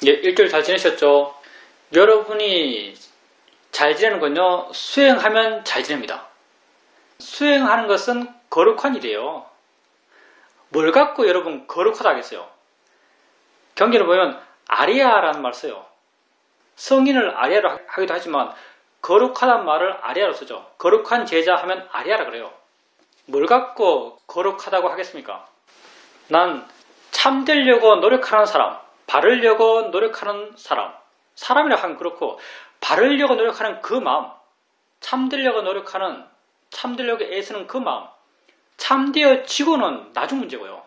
예, 일주일 잘 지내셨죠? 여러분이 잘 지내는 건요, 수행하면 잘 지냅니다. 수행하는 것은 거룩한 일이에요. 뭘 갖고 여러분 거룩하다 하겠어요? 경전을 보면 아리아라는 말 써요. 성인을 아리아로 하기도 하지만 거룩하다는 말을 아리아로 쓰죠. 거룩한 제자 하면 아리아라 그래요. 뭘 갖고 거룩하다고 하겠습니까? 난 참되려고 노력하는 사람, 바르려고 노력하는 사람, 사람이라 하면 그렇고 바르려고 노력하는 그 마음, 참되려고 노력하는, 참되려고 애쓰는 그 마음, 참되어지고는 나중 문제고요.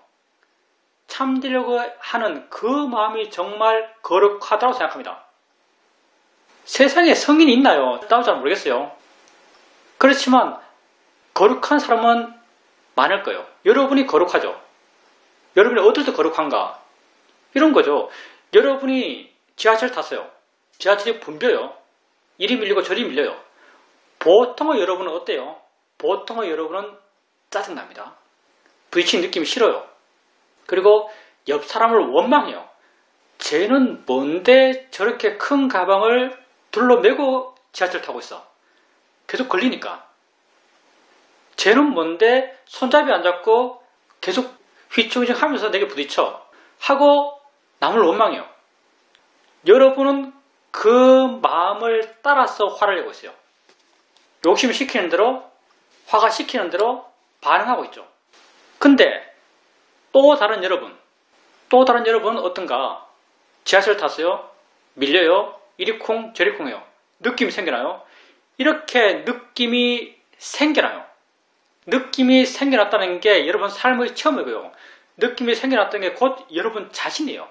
참되려고 하는 그 마음이 정말 거룩하다고 생각합니다. 세상에 성인이 있나요? 나도 잘 모르겠어요. 그렇지만 거룩한 사람은 많을 거예요. 여러분이 거룩하죠. 여러분이 어떨 때 거룩한가? 이런 거죠. 여러분이 지하철 탔어요. 지하철이 붐벼요. 이리 밀리고 저리 밀려요. 보통의 여러분은 어때요? 보통의 여러분은 짜증납니다. 부딪히는 느낌이 싫어요. 그리고 옆 사람을 원망해요. 쟤는 뭔데 저렇게 큰 가방을 둘러매고 지하철 타고 있어. 계속 걸리니까. 쟤는 뭔데 손잡이 안 잡고 계속 휘청휘청 하면서 내게 부딪혀. 하고 남을 원망해요. 여러분은 그 마음을 따라서 화를 내고 있어요. 욕심 시키는 대로, 화가 시키는 대로 반응하고 있죠. 근데 또 다른 여러분은 어떤가? 지하철 탔어요? 밀려요? 이리 쿵 저리 쿵해요. 느낌이 생겨나요? 이렇게 느낌이 생겨나요. 느낌이 생겨났다는 게 여러분 삶의 처음이고요. 느낌이 생겨났다는 게 곧 여러분 자신이에요.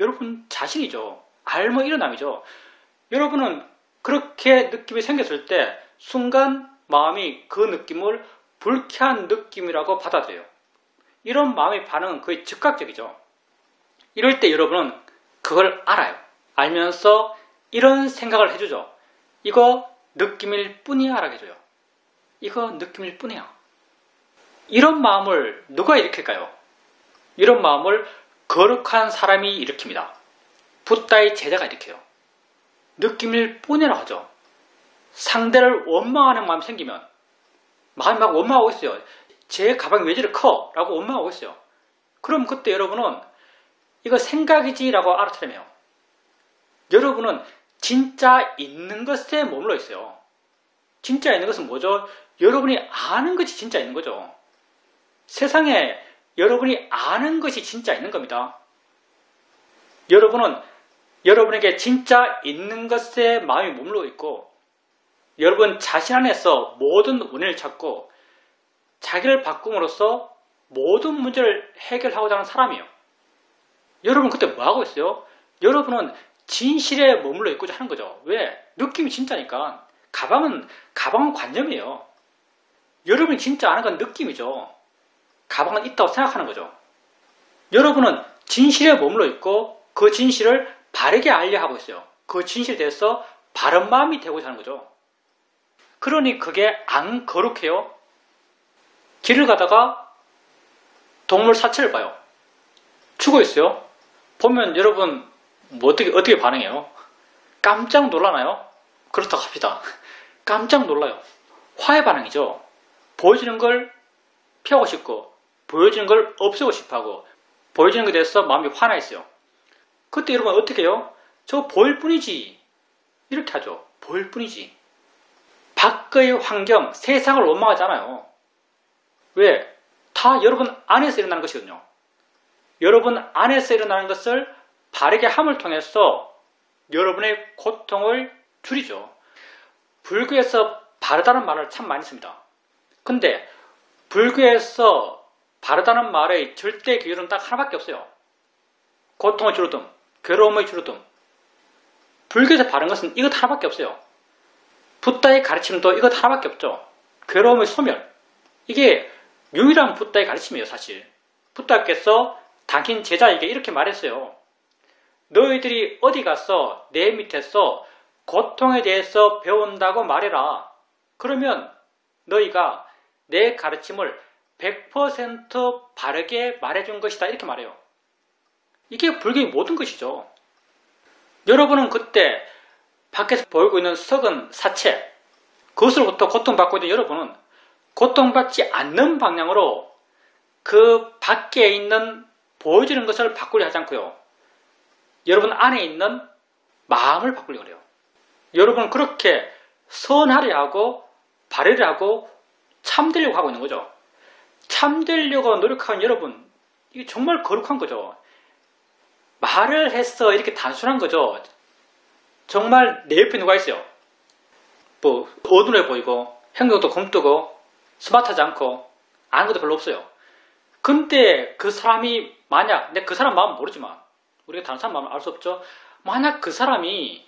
여러분 자신이죠. 알모 일어남이죠. 여러분은 그렇게 느낌이 생겼을 때 순간 마음이 그 느낌을 불쾌한 느낌이라고 받아들여요. 이런 마음의 반응은 거의 즉각적이죠. 이럴 때 여러분은 그걸 알아요. 알면서 이런 생각을 해주죠. 이거 느낌일 뿐이야 라고 해줘요. 이거 느낌일 뿐이야. 이런 마음을 누가 일으킬까요? 이런 마음을 거룩한 사람이 일으킵니다. 붓다의 제자가 일으켜요. 느낌일 뿐이라고 하죠. 상대를 원망하는 마음이 생기면 마음이 막 원망하고 있어요. 제 가방이 왜 저리 커? 라고 원망하고 있어요. 그럼 그때 여러분은 이거 생각이지 라고 알아차려요. 여러분은 진짜 있는 것에 머물러 있어요. 진짜 있는 것은 뭐죠? 여러분이 아는 것이 진짜 있는 거죠. 세상에 여러분이 아는 것이 진짜 있는 겁니다. 여러분은 여러분에게 진짜 있는 것에 마음이 머물러 있고 여러분 자신 안에서 모든 은혜를 찾고 자기를 바꿈으로써 모든 문제를 해결하고자 하는 사람이에요. 여러분 그때 뭐 하고 있어요? 여러분은 진실에 머물러 있고자 하는 거죠. 왜? 느낌이 진짜니까. 가방은 관념이에요. 여러분이 진짜 아는 건 느낌이죠. 가방은 있다고 생각하는 거죠. 여러분은 진실에 머물러 있고 그 진실을 바르게 알려 하고 있어요. 그 진실에 대해서 바른 마음이 되고자 하는 거죠. 그러니 그게 안 거룩해요. 길을 가다가 동물 사체를 봐요. 죽어 있어요. 보면 여러분 뭐 어떻게 반응해요? 깜짝 놀라나요? 그렇다고 합시다. 깜짝 놀라요. 화의 반응이죠. 보여지는 걸 피하고 싶고 보여지는 걸 없애고 싶어하고 보여지는 것에 대해서 마음이 화나 있어요. 그때 여러분 어떻게 해요? 저 보일 뿐이지. 이렇게 하죠. 보일 뿐이지. 밖의 환경, 세상을 원망하지 않아요. 왜? 다 여러분 안에서 일어나는 것이거든요. 여러분 안에서 일어나는 것을 바르게 함을 통해서 여러분의 고통을 줄이죠. 불교에서 바르다는 말을 참 많이 씁니다. 근데 불교에서 바르다는 말의 절대 기준은 딱 하나밖에 없어요. 고통의 줄어듦, 괴로움의 줄어듦. 불교에서 바른 것은 이것 하나밖에 없어요. 붓다의 가르침도 이것 하나밖에 없죠. 괴로움의 소멸. 이게 유일한 붓다의 가르침이에요, 사실. 붓다께서 당신 제자에게 이렇게 말했어요. 너희들이 어디 가서 내 밑에서 고통에 대해서 배운다고 말해라. 그러면 너희가 내 가르침을 100% 바르게 말해준 것이다. 이렇게 말해요. 이게 불교의 모든 것이죠. 여러분은 그때 밖에서 보이고 있는 썩은 사체, 그것으로부터 고통받고 있는 여러분은 고통받지 않는 방향으로 그 밖에 있는 보여지는 것을 바꾸려 하지 않고요. 여러분 안에 있는 마음을 바꾸려고 해요. 여러분은 그렇게 선하려 하고 바르려 하고 참되려고 하고 있는 거죠. 참되려고 노력하는 여러분, 이게 정말 거룩한 거죠. 말을 해서 이렇게 단순한 거죠. 정말 내 옆에 누가 있어요. 뭐 어두워 보이고 행동도 검뜨고 스마트하지 않고 아는 것도 별로 없어요. 근데 그 사람이 만약 내가 그 사람 마음은 모르지만 우리가 다른 사람 마음을 알 수 없죠. 만약 그 사람이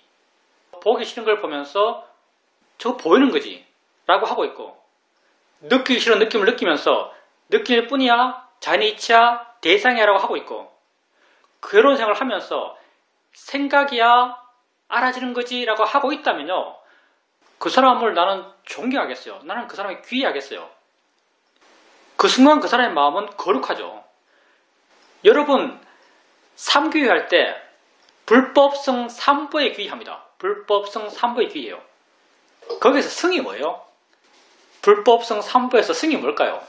보기 싫은 걸 보면서 저거 보이는 거지 라고 하고 있고 느끼기 싫은 느낌을 느끼면서 느낄 뿐이야 자연의 이치야 대상이야 라고 하고 있고 그런 생각을 하면서 생각이야 알아지는 거지 라고 하고 있다면요. 그 사람을 나는 존경하겠어요. 나는 그 사람이 귀해하겠어요. 그 순간 그 사람의 마음은 거룩하죠. 여러분 삼귀할 때 불법성 3부에 귀합니다. 불법성 3부에 귀해요. 거기서 승이 뭐예요? 불법성 3부에서 승이 뭘까요?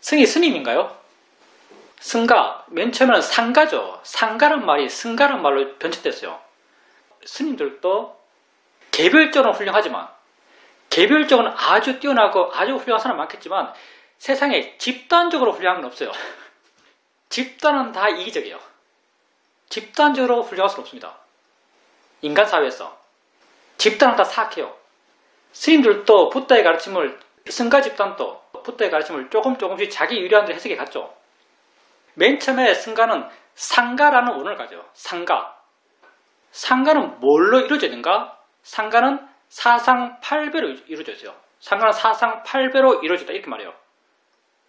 승이 스님인가요? 승가, 맨 처음에는 상가죠. 상가란 말이 승가란 말로 변chất 됐어요. 스님들도 개별적으로 훌륭하지만 개별적으로는 아주 뛰어나고 아주 훌륭한 사람 많겠지만 세상에 집단적으로 훌륭한 건 없어요. 집단은 다 이기적이에요. 집단적으로 훌륭할 수는 없습니다. 인간 사회에서 집단은 다 사악해요. 스님들도 붓다의 가르침을 승가 집단도 붓다의 가르침을 조금씩 자기 유리한 대로 해석해 갔죠. 맨 처음에 승가는 상가라는 원을 가져. 상가. 상가는 뭘로 이루어져 있는가? 상가는 사상 8배로 이루어져 있어요. 상가는 사상 8배로 이루어졌다 이렇게 말해요.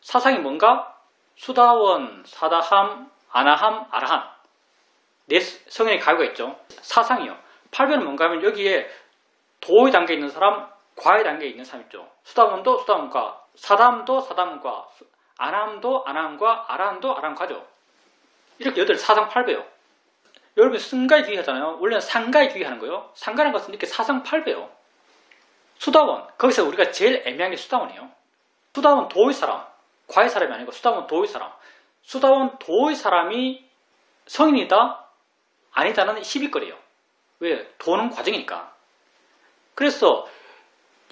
사상이 뭔가? 수다원, 사다함, 아나함, 아라한. 네 성현의 가요가 있죠. 사상이요. 8배는 뭔가 하면 여기에 도의 단계에 있는 사람, 과의 단계에 있는 사람 있죠. 수다원도 수다원과, 사담도 사담과, 아나함도 아나함과, 아라한도 아라한과죠. 이렇게 8 사상 8배요. 여러분 승가에 귀하잖아요. 원래는 상가에 귀하는 거예요. 상가라는 것은 이렇게 사상 8배요. 수다원, 거기서 우리가 제일 애매한 게 수다원이에요. 수다원 도의 사람, 과의 사람이 아니고 수다원 도의 사람. 수다원 도의 사람이 성인이다? 아니다는 시비거리예요. 왜? 도는 과정이니까. 그래서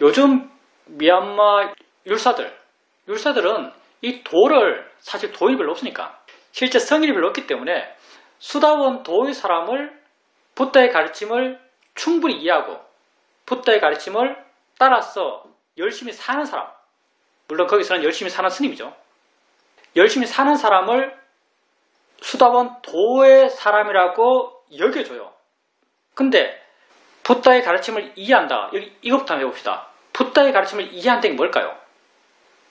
요즘 미얀마 율사들은 이 도를 사실 도인이 별로 없으니까 실제 성인이 별로 없기 때문에 수다원 도의 사람을 붓다의 가르침을 충분히 이해하고 붓다의 가르침을 따라서 열심히 사는 사람, 물론 거기서는 열심히 사는 스님이죠. 열심히 사는 사람을 수다원 도의 사람이라고 여겨줘요. 근데 붓다의 가르침을 이해한다. 이것부터 한번 해봅시다. 붓다의 가르침을 이해한다는 게 뭘까요?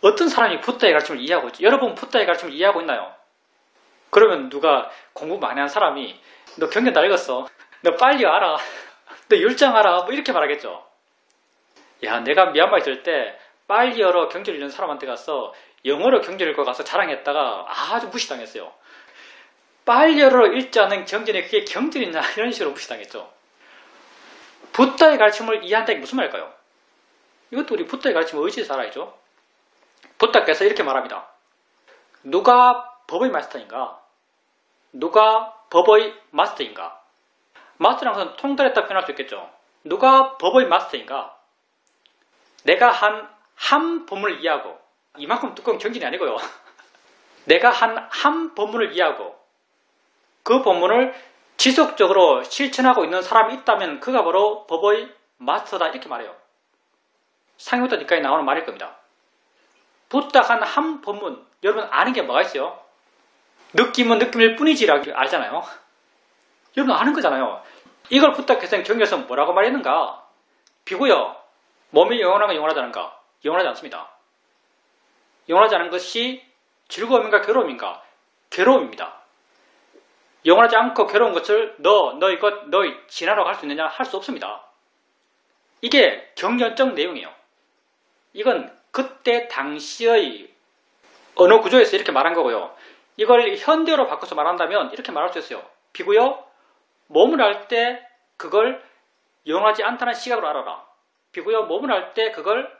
어떤 사람이 붓다의 가르침을 이해하고 있지? 여러분 붓다의 가르침을 이해하고 있나요? 그러면 누가 공부 많이 한 사람이 너 경전 다 읽었어. 너 빨리 알아. 너 율장 알아. 뭐 이렇게 말하겠죠. 야, 내가 미얀마에 있을 때 빨리 열어 경전 읽는 사람한테 가서 영어로 경전 읽고 가서 자랑했다가 아주 무시당했어요. 빨리 열어 읽지 않는 경전이 그게 경전이냐 이런 식으로 무시당했죠. 붓다의 가르침을 이해한다는 게 무슨 말일까요? 이것도 우리 붓다의 가르침을 의지해서 알아야죠. 붓다께서 이렇게 말합니다. 누가 법의 마스터인가? 누가 법의 마스터인가? 마스터라는 것은 통달했다 표현할 수 있겠죠. 누가 법의 마스터인가? 내가 한 법문을 이해하고 이만큼 두꺼운 경전이 아니고요. 내가 한 법문을 이해하고 그 법문을 지속적으로 실천하고 있는 사람이 있다면 그가 바로 법의 마스터다 이렇게 말해요. 상유부터 니까지 나오는 말일 겁니다. 붓다 한 법문 여러분 아는 게 뭐가 있어요? 느낌은 느낌일 뿐이지라고 알잖아요. 여러분 아는 거잖아요. 이걸 붓다께서는 경에서 뭐라고 말했는가? 비고요. 몸이 영원한 건 영원하다는가? 영원하지 않습니다. 영원하지 않은 것이 즐거움인가 괴로움인가? 괴로움입니다. 영원하지 않고 괴로운 것을 너 지나라고 할 수 있느냐? 할 수 없습니다. 이게 경전적 내용이에요. 이건 그때 당시의 언어 구조에서 이렇게 말한 거고요. 이걸 현대어로 바꿔서 말한다면 이렇게 말할 수 있어요. 비고요. 몸을 알 때 그걸 영원하지 않다는 시각으로 알아라. 비구여 몸을 할 때 그걸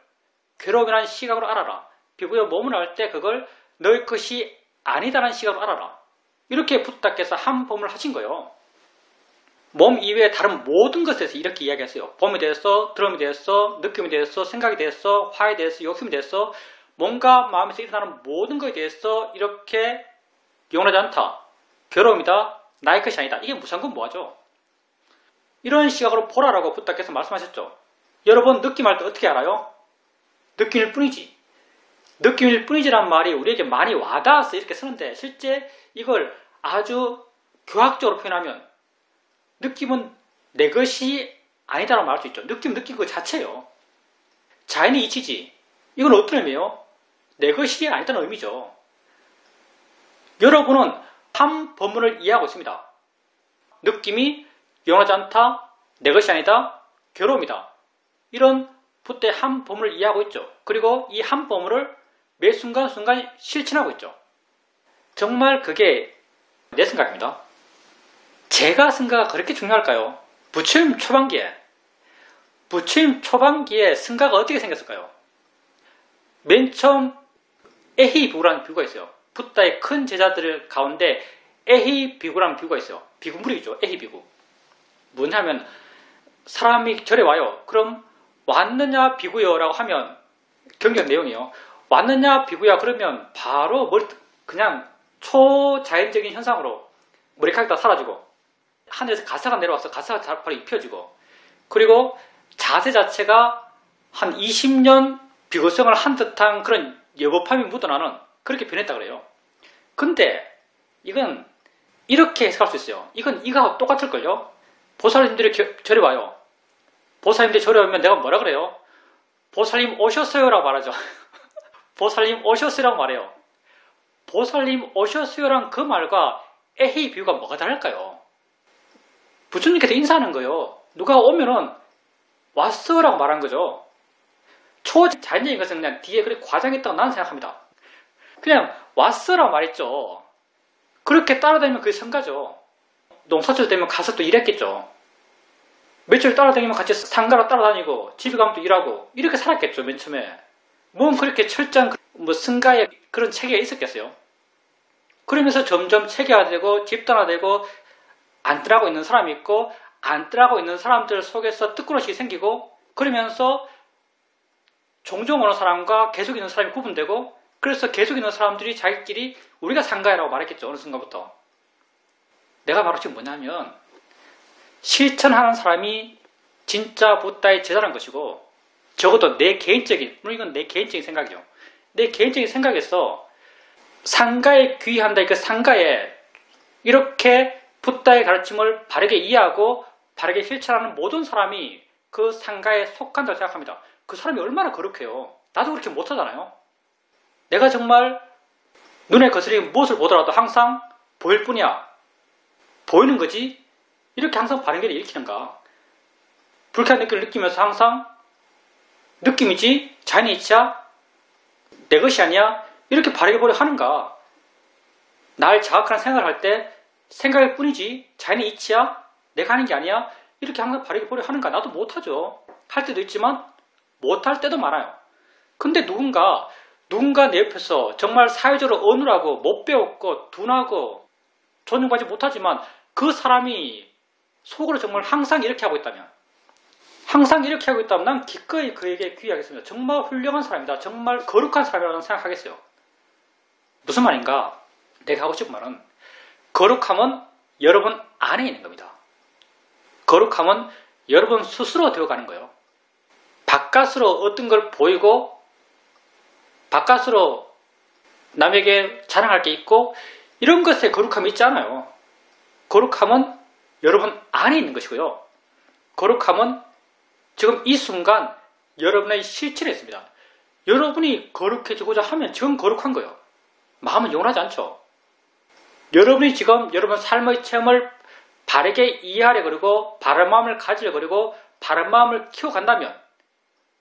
괴로움이라는 시각으로 알아라. 비구여 몸을 할 때 그걸 너의 것이 아니다라는 시각으로 알아라. 이렇게 부다께서 한 법문을 하신 거예요. 몸 이외의 다른 모든 것에 대해서 이렇게 이야기했어요. 봄에 대해서, 드럼에 대해서, 느낌에 대해서, 생각에 대해서, 화에 대해서, 욕심에 대해서, 뭔가 마음에서 일어나는 모든 것에 대해서 이렇게 영원하지 않다. 괴로움이다. 나의 것이 아니다. 이게 무상건 뭐하죠? 이런 시각으로 보라라고 부다께서 말씀하셨죠. 여러분 느낌할 때 어떻게 알아요? 느낌일 뿐이지. 느낌일 뿐이지란 말이 우리에게 많이 와닿아서 이렇게 쓰는데 실제 이걸 아주 교학적으로 표현하면 느낌은 내 것이 아니다라고 말할 수 있죠. 느낌은 느낀 것 자체예요. 자연의 이치지. 이건 어떤 의미예요? 내 것이 아니다는 의미죠. 여러분은 한 법문을 이해하고 있습니다. 느낌이 영원하지 않다, 내 것이 아니다, 괴로움이다. 이런 붓대 한 법문을 이해하고 있죠. 그리고 이 한 법문을 매 순간순간 실천하고 있죠. 정말 그게 내 생각입니다. 제가 생각가 그렇게 중요할까요? 부처님 초반기에 승가가 어떻게 생겼을까요? 맨 처음 에히비구라는 비구가 있어요. 붓다의 큰 제자들 가운데 에히비구라는 비구가 있어요. 비구무리죠. 에히비구. 뭐냐면 사람이 절에 와요. 그럼 왔느냐 비구여 라고 하면 경전 내용이요. 왔느냐 비구야 그러면 바로 그냥 초자연적인 현상으로 머리카락이 다 사라지고 하늘에서 가사가 내려와서 가사가 바로 입혀지고 그리고 자세 자체가 한 20년 비구성을 한 듯한 그런 여법함이 묻어나는 그렇게 변했다 그래요. 근데 이건 이렇게 해석할 수 있어요. 이건 이거하고 똑같을걸요. 보살님들이 절에 와요. 보살님들이 절에 오면 내가 뭐라 그래요? 보살님 오셨어요 라고 말하죠. 보살님 오셨어요 라고 말해요. 보살님 오셨어요 란 그 말과 에헤이 비유가 뭐가 다를까요? 부처님께서 인사하는 거예요. 누가 오면은 왔어 라고 말한 거죠. 초자연적인 것은 그냥 뒤에 그렇게 과장이 있다고 나는 생각합니다. 그냥 왔어 라고 말했죠. 그렇게 따라다니면 그게 성가죠. 농사철 되면 가서 또 일했겠죠. 며칠 따라다니면 같이 상가로 따라다니고 집에 가면 또 일하고 이렇게 살았겠죠. 맨 처음에. 뭔 그렇게 철저한 승가의 그런 체계가 있었겠어요. 그러면서 점점 체계화되고 집단화되고 안뜰하고 있는 사람이 있고 안뜰하고 있는 사람들 속에서 뜨꾸러식이 생기고 그러면서 종종 오는 사람과 계속 있는 사람이 구분되고 그래서 계속 있는 사람들이 자기끼리 우리가 상가야라고 말했겠죠. 어느 순간부터. 내가 바로 지금 뭐냐면 실천하는 사람이 진짜 붓다의 제자라는 것이고 적어도 내 개인적인, 물론 이건 내 개인적인 생각이죠. 내 개인적인 생각에서 상가에 귀의한다. 그 상가에 이렇게 붓다의 가르침을 바르게 이해하고 바르게 실천하는 모든 사람이 그 상가에 속한다고 생각합니다. 그 사람이 얼마나 거룩해요. 나도 그렇게 못하잖아요. 내가 정말 눈에 거스리는 무엇을 보더라도 항상 보일 뿐이야. 보이는 거지? 이렇게 항상 바른 길을 일으키는가? 불쾌한 느낌을 느끼면서 항상 느낌이지? 자연의 이치야? 내 것이 아니야? 이렇게 바르게 보려 하는가? 날 자극하는 생각을 할 때 생각일 뿐이지? 자연의 이치야? 내가 하는 게 아니야? 이렇게 항상 바르게 보려 하는가? 나도 못하죠. 할 때도 있지만 못할 때도 많아요. 근데 누군가 내 옆에서 정말 사회적으로 어눌하고 못 배웠고 둔하고 존중받지 못하지만 그 사람이 속으로 정말 항상 이렇게 하고 있다면 난 기꺼이 그에게 귀의하겠습니다. 정말 훌륭한 사람이다. 정말 거룩한 사람이라고 생각하겠어요. 무슨 말인가? 내가 하고 싶은 말은 거룩함은 여러분 안에 있는 겁니다. 거룩함은 여러분 스스로 되어가는 거예요. 바깥으로 어떤 걸 보이고 바깥으로 남에게 자랑할 게 있고 이런 것에 거룩함이 있지 않아요. 거룩함은 여러분 안에 있는 것이고요. 거룩함은 지금 이 순간 여러분의 실체에 있습니다. 여러분이 거룩해지고자 하면 지금 거룩한 거예요. 마음은 영원하지 않죠. 여러분이 지금 여러분 삶의 체험을 바르게 이해하려 그러고 바른 마음을 가지려 그러고 바른 마음을 키워간다면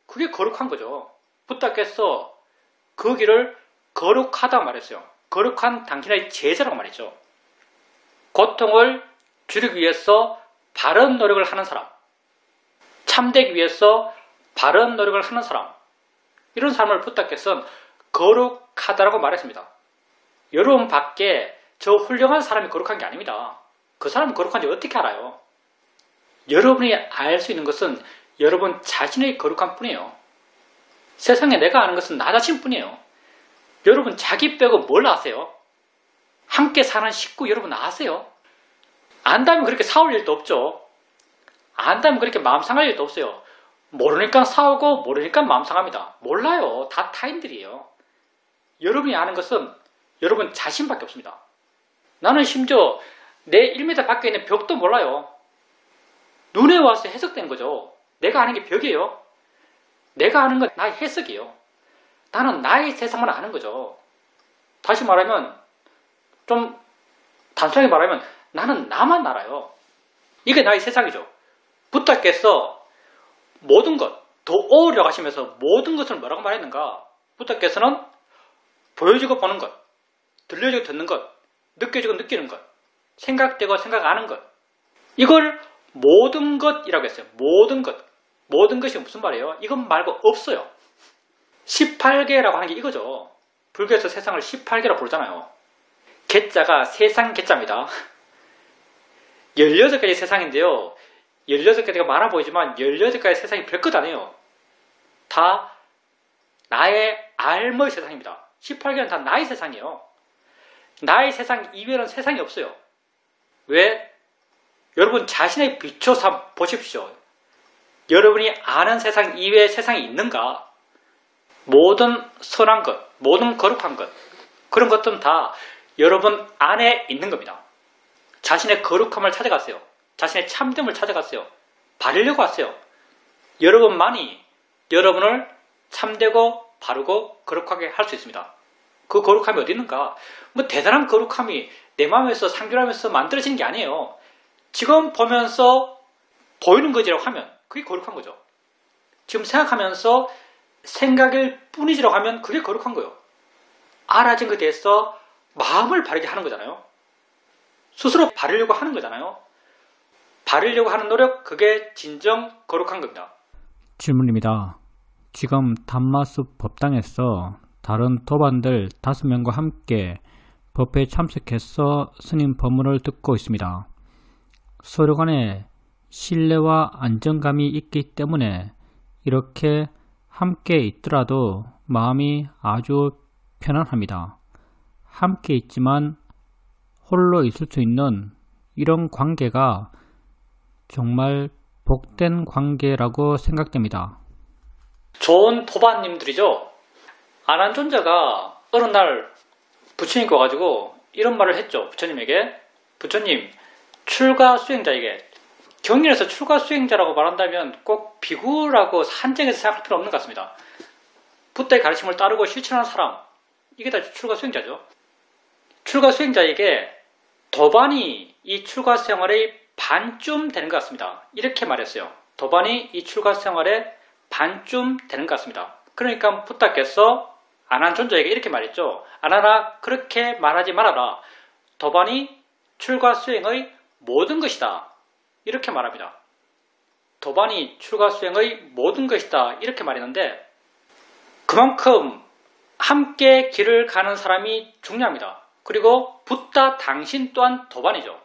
그게 거룩한 거죠. 붓다께서 그 길을 거룩하다 말했어요. 거룩한 당신의 제자라고 말했죠. 고통을 줄이기 위해서 바른 노력을 하는 사람, 참되기 위해서 바른 노력을 하는 사람, 이런 사람을 부탁해서는 거룩하다라고 말했습니다. 여러분 밖에 저 훌륭한 사람이 거룩한 게 아닙니다. 그 사람이 거룩한지 어떻게 알아요? 여러분이 알 수 있는 것은 여러분 자신의 거룩한 뿐이에요. 세상에 내가 아는 것은 나 자신뿐이에요. 여러분 자기 빼고 뭘 아세요? 함께 사는 식구 여러분 아세요? 안다면 그렇게 싸울 일도 없죠. 안다면 그렇게 마음 상할 일도 없어요. 모르니까 싸우고 모르니까 마음 상합니다. 몰라요. 다 타인들이에요. 여러분이 아는 것은 여러분 자신밖에 없습니다. 나는 심지어 내 1m 밖에 있는 벽도 몰라요. 눈에 와서 해석되는 거죠. 내가 아는 게 벽이에요. 내가 아는 건 나의 해석이에요. 나는 나의 세상만 아는 거죠. 다시 말하면, 좀 단순하게 말하면 나는 나만 알아요. 이게 나의 세상이죠. 부탁께서 모든 것, 더 어우려 가시면서 모든 것을 뭐라고 말했는가? 부탁께서는 보여지고 보는 것, 들려지고 듣는 것, 느껴지고 느끼는 것, 생각되고 생각하는 것, 이걸 모든 것이라고 했어요. 모든 것. 모든 것이 무슨 말이에요? 이것 말고 없어요. 18개라고 하는 게 이거죠. 불교에서 세상을 18개라고 부르잖아요. 개자가 세상 개자입니다. 16가지 세상인데요. 16가지가 많아 보이지만 16가지 세상이 별것 아니에요. 다 나의 알머의 세상입니다. 18개는 다 나의 세상이에요. 나의 세상 이외에는 세상이 없어요. 왜? 여러분 자신의 비춰서 보십시오. 여러분이 아는 세상 이외의 세상이 있는가? 모든 선한 것, 모든 거룩한 것, 그런 것들은 다 여러분 안에 있는 겁니다. 자신의 거룩함을 찾아가세요. 자신의 참됨을 찾아가세요. 바르려고 하세요. 여러분만이 여러분을 참되고 바르고 거룩하게 할 수 있습니다. 그 거룩함이 어디 있는가? 뭐 대단한 거룩함이 내 마음에서 상존하면서 만들어지는 게 아니에요. 지금 보면서 보이는 것이라고 하면 그게 거룩한 거죠. 지금 생각하면서 생각일 뿐이지라고 하면 그게 거룩한 거예요. 알아진 것에 대해서 마음을 바르게 하는 거잖아요. 스스로 바르려고 하는 거잖아요. 바르려고 하는 노력, 그게 진정 거룩한 겁니다. 질문입니다. 지금 단마숲 법당에서 다른 도반들 5명과 함께 법회에 참석해서 스님 법문을 듣고 있습니다. 서로 간에 신뢰와 안정감이 있기 때문에 이렇게 함께 있더라도 마음이 아주 편안합니다. 함께 있지만 홀로 있을 수 있는 이런 관계가 정말 복된 관계라고 생각됩니다. 좋은 도반님들이죠. 안한존자가 어느 날 부처님께 와가지고 이런 말을 했죠. 부처님에게. 부처님, 출가 수행자에게, 경륜에서 출가 수행자라고 말한다면 꼭 비구라고 한정해서 생각할 필요 없는 것 같습니다. 부처의 가르침을 따르고 실천하는 사람, 이게 다 출가 수행자죠. 출가 수행자에게 도반이 이 출가 생활의 반쯤 되는 것 같습니다. 이렇게 말했어요. 도반이 이 출가 생활의 반쯤 되는 것 같습니다. 그러니까 부처께서 안한존자에게 이렇게 말했죠. 안하나 그렇게 말하지 말아라. 도반이 출가 수행의 모든 것이다. 이렇게 말합니다. 도반이 출가 수행의 모든 것이다. 이렇게 말했는데 그만큼 함께 길을 가는 사람이 중요합니다. 그리고 붓다 당신 또한 도반이죠.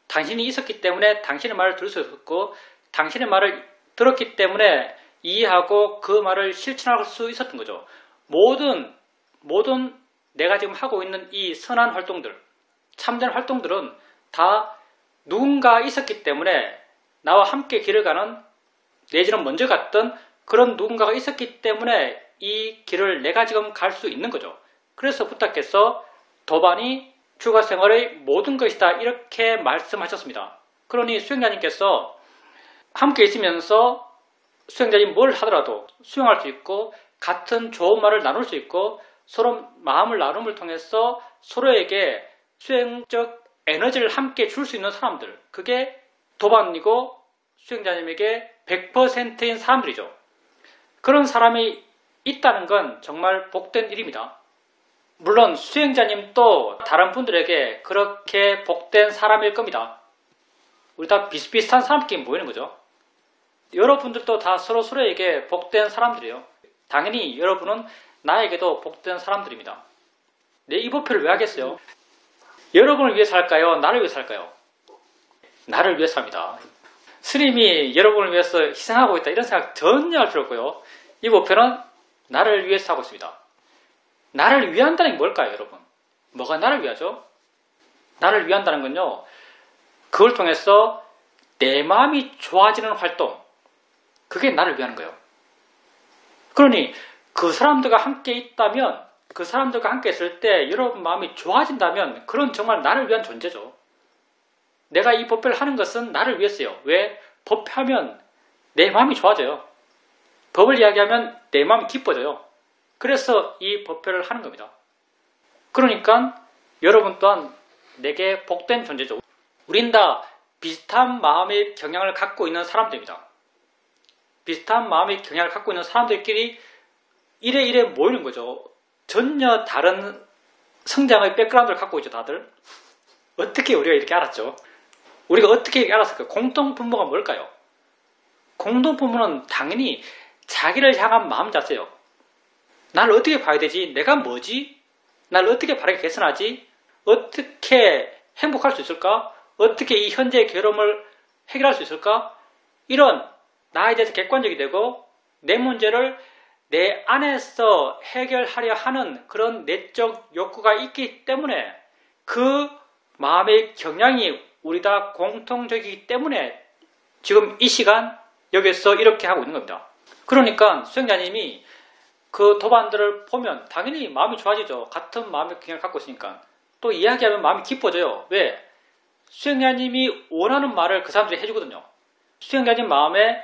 당신이 있었기 때문에 당신의 말을 들을 수 있었고 당신의 말을 들었기 때문에 이해하고 그 말을 실천할 수 있었던 거죠. 모든 내가 지금 하고 있는 이 선한 활동들, 참된 활동들은 다 누군가 있었기 때문에 나와 함께 길을 가는, 내지는 먼저 갔던 그런 누군가가 있었기 때문에 이 길을 내가 지금 갈 수 있는 거죠. 그래서 부처께서 도반이 출가 생활의 모든 것이다 이렇게 말씀하셨습니다. 그러니 수행자님께서 함께 있으면서 수행자님 뭘 하더라도 수용할 수 있고 같은 좋은 말을 나눌 수 있고 서로 마음을 나눔을 통해서 서로에게 수행적 에너지를 함께 줄 수 있는 사람들, 그게 도반이고 수행자님에게 100%인 사람들이죠. 그런 사람이 있다는 건 정말 복된 일입니다. 물론 수행자님도 다른 분들에게 그렇게 복된 사람일 겁니다. 우리 다 비슷비슷한 사람끼리 모이는 거죠. 여러분들도 다 서로에게 복된 사람들이에요. 당연히 여러분은 나에게도 복된 사람들입니다. 내 이 법회를 왜 하겠어요? 여러분을 위해서 할까요? 나를 위해서 할까요? 나를 위해서 합니다. 스님이 여러분을 위해서 희생하고 있다 이런 생각 전혀 할 필요 없고요. 이 법회는 나를 위해서 하고 있습니다. 나를 위한다는 게 뭘까요, 여러분? 뭐가 나를 위하죠? 나를 위한다는 건요, 그걸 통해서 내 마음이 좋아지는 활동, 그게 나를 위하는 거예요. 그러니 그 사람들과 함께 있다면, 그 사람들과 함께 있을 때 여러분 마음이 좋아진다면 그런 정말 나를 위한 존재죠. 내가 이 법회를 하는 것은 나를 위해서요. 왜? 법회하면 내 마음이 좋아져요. 법을 이야기하면 내 마음이 기뻐져요. 그래서 이 법회를 하는 겁니다. 그러니까 여러분 또한 내게 복된 존재죠. 우린 다 비슷한 마음의 경향을 갖고 있는 사람들입니다. 비슷한 마음의 경향을 갖고 있는 사람들끼리 이래 모이는 거죠. 전혀 다른 성장의 백그라운드를 갖고 있죠, 다들. 어떻게 우리가 이렇게 알았죠? 우리가 어떻게 알았을까요? 공통분모가 뭘까요? 공통분모는 당연히 자기를 향한 마음 자체예요. 나를 어떻게 봐야 되지? 내가 뭐지? 나를 어떻게 바르게 개선하지? 어떻게 행복할 수 있을까? 어떻게 이 현재의 괴로움을 해결할 수 있을까? 이런 나에 대해서 객관적이 되고 내 문제를 내 안에서 해결하려 하는 그런 내적 욕구가 있기 때문에 그 마음의 경향이 우리 다 공통적이기 때문에 지금 이 시간 여기서 이렇게 하고 있는 겁니다. 그러니까 수행자님이 그 도반들을 보면 당연히 마음이 좋아지죠. 같은 마음의 경향을 갖고 있으니까. 또 이야기하면 마음이 기뻐져요. 왜? 수행자님이 원하는 말을 그 사람들이 해주거든요. 수행자님 마음에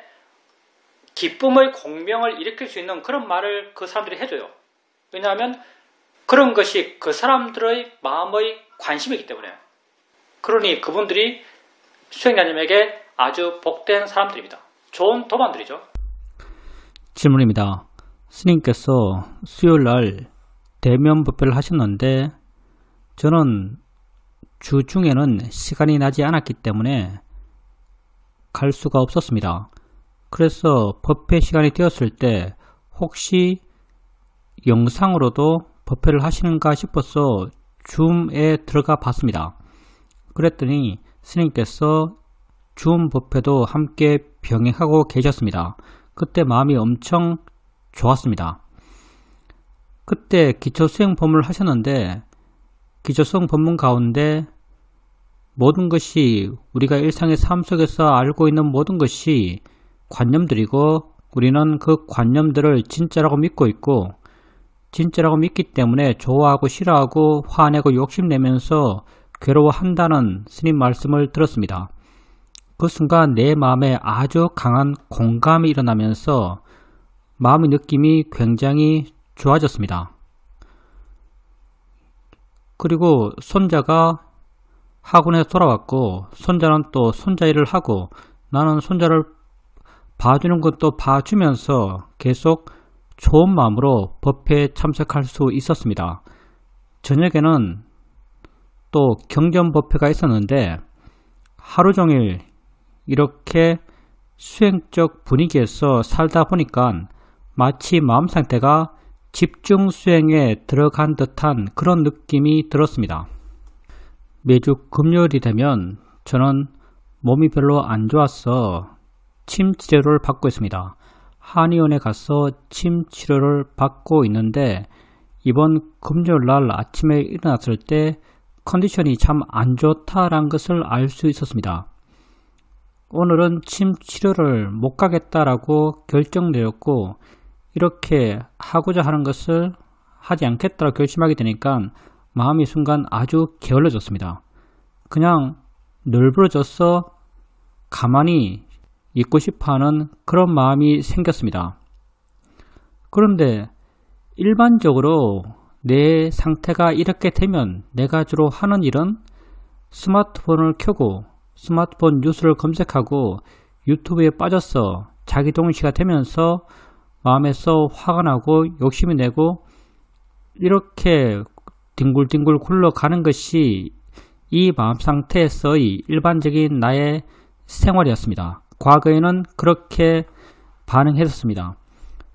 기쁨의 공명을 일으킬 수 있는 그런 말을 그 사람들이 해줘요. 왜냐하면 그런 것이 그 사람들의 마음의 관심이기 때문에. 그러니 그분들이 수행자님에게 아주 복된 사람들입니다. 좋은 도반들이죠. 질문입니다. 스님께서 수요일날 대면 법회를 하셨는데 저는 주중에는 시간이 나지 않았기 때문에 갈 수가 없었습니다. 그래서 법회 시간이 되었을 때 혹시 영상으로도 법회를 하시는가 싶어서 줌에 들어가 봤습니다. 그랬더니 스님께서 줌 법회도 함께 병행하고 계셨습니다. 그때 마음이 엄청 좋았습니다. 그때 기초수행 법문을 하셨는데 기초수행 법문 가운데 모든 것이 우리가 일상의 삶 속에서 알고 있는 모든 것이 관념들이고 우리는 그 관념들을 진짜라고 믿고 있고 진짜라고 믿기 때문에 좋아하고 싫어하고 화내고 욕심내면서 괴로워한다는 스님 말씀을 들었습니다. 그 순간 내 마음에 아주 강한 공감이 일어나면서 마음의 느낌이 굉장히 좋아졌습니다. 그리고 손자가 학원에서 돌아왔고 손자는 또 손자 일을 하고 나는 손자를 봐주는 것도 봐주면서 계속 좋은 마음으로 법회에 참석할 수 있었습니다. 저녁에는 또 경전 법회가 있었는데 하루 종일 이렇게 수행적 분위기에서 살다 보니까 마치 마음 상태가 집중 수행에 들어간 듯한 그런 느낌이 들었습니다. 매주 금요일이 되면 저는 몸이 별로 안 좋아서 침 치료를 받고 있습니다. 한의원에 가서 침 치료를 받고 있는데 이번 금요일날 아침에 일어났을 때 컨디션이 참 안 좋다라는 것을 알 수 있었습니다. 오늘은 침 치료를 못 가겠다라고 결정되었고 이렇게 하고자 하는 것을 하지 않겠다고 결심하게 되니까 마음이 순간 아주 게을러졌습니다. 그냥 널브러져서 가만히 있고 싶어하는 그런 마음이 생겼습니다. 그런데 일반적으로 내 상태가 이렇게 되면 내가 주로 하는 일은 스마트폰을 켜고 스마트폰 뉴스를 검색하고 유튜브에 빠져서 자기동시가 되면서 마음에서 화가 나고 욕심이 내고 이렇게 뒹굴뒹굴 굴러가는 것이 이 마음 상태에서의 일반적인 나의 생활이었습니다. 과거에는 그렇게 반응했었습니다.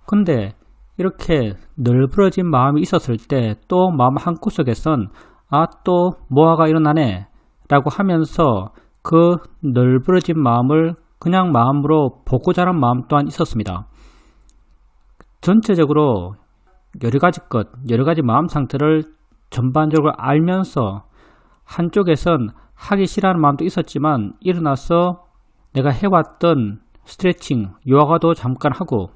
근데 이렇게 널브러진 마음이 있었을 때 또 마음 한구석에선 또 뭐가 일어나네 라고 하면서 그 널브러진 마음을 그냥 마음으로 보고 자란 마음 또한 있었습니다. 전체적으로 여러가지 마음 상태를 전반적으로 알면서 한쪽에선 하기 싫어하는 마음도 있었지만 일어나서 내가 해왔던 스트레칭, 요가도 잠깐 하고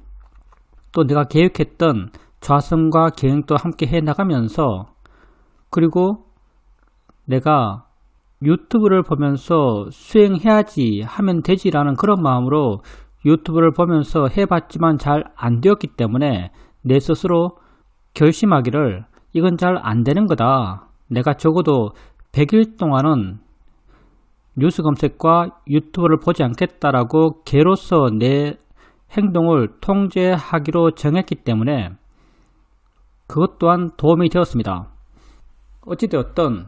또 내가 계획했던 좌선과 계획도 함께 해나가면서 그리고 내가 유튜브를 보면서 수행해야지 하면 되지라는 그런 마음으로 유튜브를 보면서 해봤지만 잘 안되었기 때문에 내 스스로 결심하기를 이건 잘 안되는 거다. 내가 적어도 100일 동안은 뉴스 검색과 유튜브를 보지 않겠다라고 개로서 내 행동을 통제하기로 정했기 때문에 그것 또한 도움이 되었습니다. 어찌되었든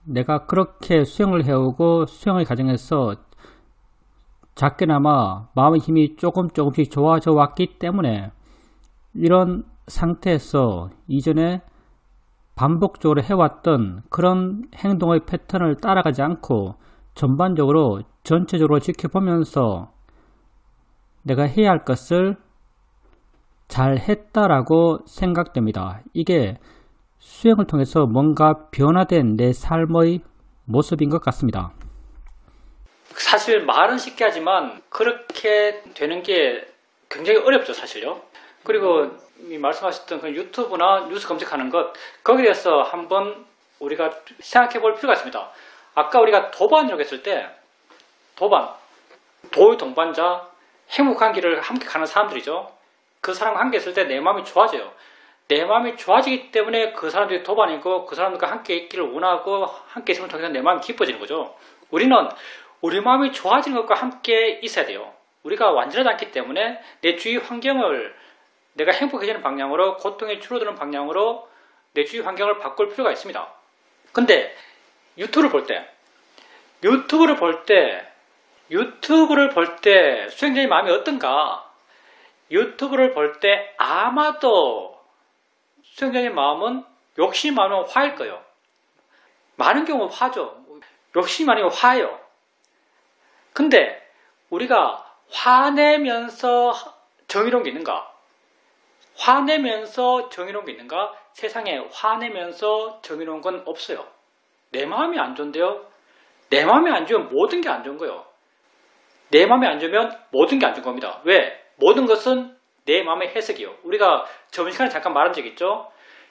내가 그렇게 수행을 해오고 수행의 과정에서 작게나마 마음의 힘이 조금씩 좋아져 왔기 때문에 이런 상태에서 이전에 반복적으로 해왔던 그런 행동의 패턴을 따라가지 않고 전반적으로 전체적으로 지켜보면서 내가 해야 할 것을 잘 했다라고 생각됩니다. 이게 수행을 통해서 뭔가 변화된 내 삶의 모습인 것 같습니다. 사실 말은 쉽게 하지만 그렇게 되는 게 굉장히 어렵죠, 사실요. 그리고 말씀하셨던 그 유튜브나 뉴스 검색하는 것, 거기에 대해서 한번 우리가 생각해 볼 필요가 있습니다. 아까 우리가 도반이라고 했을 때, 도의 동반자, 행복한 길을 함께 가는 사람들이죠. 그 사람과 함께 있을 때 내 마음이 좋아져요. 내 마음이 좋아지기 때문에 그 사람들이 도반이고 그 사람들과 함께 있기를 원하고 함께 있음을 통해서 내 마음이 기뻐지는 거죠. 우리는 우리 마음이 좋아지는 것과 함께 있어야 돼요. 우리가 완전하지 않기 때문에 내 주위 환경을 내가 행복해지는 방향으로, 고통이 줄어드는 방향으로 내 주위 환경을 바꿀 필요가 있습니다. 근데 유튜브를 볼 때 수행자의 마음이 어떤가? 유튜브를 볼 때 아마도 수행자의 마음은 욕심이 많으면 화일 거예요. 많은 경우 화죠. 욕심이 많으면 화예요. 근데 우리가 화내면서 정의로운 게 있는가? 세상에 화내면서 정의로운 건 없어요. 내 마음이 안 좋은데요. 내 마음이 안 좋으면 모든 게 안 좋은 거예요. 내 마음이 안 좋으면 모든 게 안 좋은 겁니다. 왜? 모든 것은 내 마음의 해석이요. 우리가 저번 시간에 잠깐 말한 적 있죠?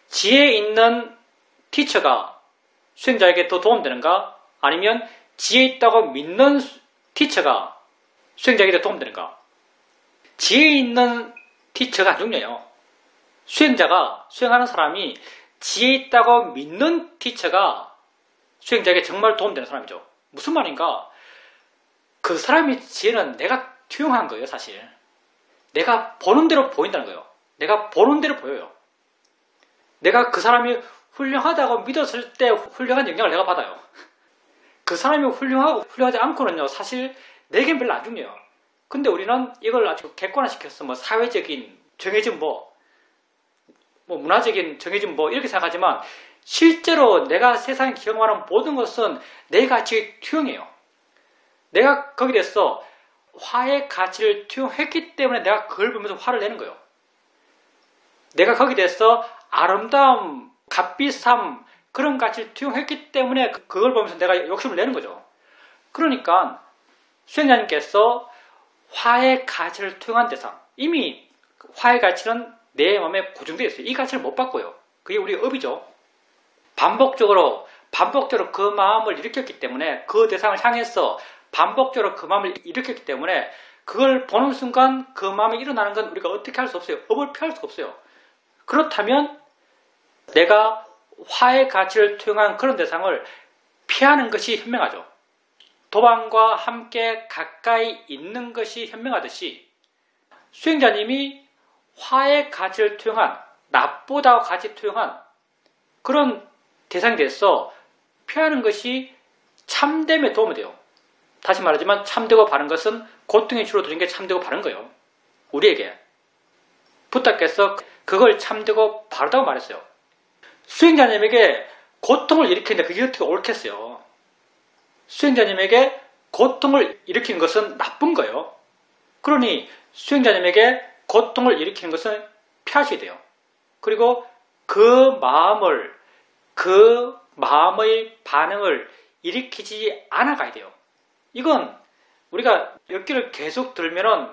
지혜 있는 티처가 수행자에게 더 도움되는가? 아니면 지혜 있다고 믿는 티처가 수행자에게 더 도움되는가? 지혜 있는 티처가 안 중요해요. 수행하는 사람이 지혜 있다고 믿는 티처가 수행자에게 정말 도움되는 사람이죠. 무슨 말인가? 그 사람의 지혜는 내가 투영한 거예요, 사실. 내가 보는 대로 보인다는 거예요. 내가 보는 대로 보여요. 내가 그 사람이 훌륭하다고 믿었을 때 훌륭한 영향을 내가 받아요. 그 사람이 훌륭하지 않고는요, 사실 내겐 별로 안 중요해요. 근데 우리는 이걸 아주 객관화시켜서 사회적인 정해진 문화적인 정해진 이렇게 생각하지만 실제로 내가 세상에 경험하는 모든 것은 내 가치의 투영이에요. 내가 거기에 대해서 화의 가치를 투영했기 때문에 내가 그걸 보면서 화를 내는 거예요. 내가 거기에 대해서 아름다움, 값비쌈 그런 가치를 투영했기 때문에 그걸 보면서 내가 욕심을 내는 거죠. 그러니까 수행자님께서 화의 가치를 투영한 대상, 이미 화의 가치는 내 마음에 고정되어 있어요. 이 가치를 못 바꿔요. 그게 우리의 업이죠. 반복적으로 그 마음을 일으켰기 때문에 그 대상을 향해서 반복적으로 그 마음을 일으켰기 때문에 그걸 보는 순간 그 마음이 일어나는 건 우리가 어떻게 할 수 없어요. 업을 피할 수가 없어요. 그렇다면 내가 화의 가치를 투영한 그런 대상을 피하는 것이 현명하죠. 도반과 함께 가까이 있는 것이 현명하듯이 수행자님이 화의 가치를 투영한, 나쁘다고 가치 투영한 그런 대상이 돼서 피하는 것이 참됨에 도움이 돼요. 다시 말하지만 참되고 바른 것은 고통이 줄어드는 게 참되고 바른 거예요. 우리에게. 부탁께서 그걸 참되고 바르다고 말했어요. 수행자님에게 고통을 일으키는데 그게 어떻게 옳겠어요. 수행자님에게 고통을 일으키는 것은 나쁜 거예요. 그러니 수행자님에게 고통을 일으키는 것은 피하셔야 돼요. 그리고 그 마음의 반응을 일으키지 않아 가야 돼요. 이건 우리가 엿기를 계속 들면은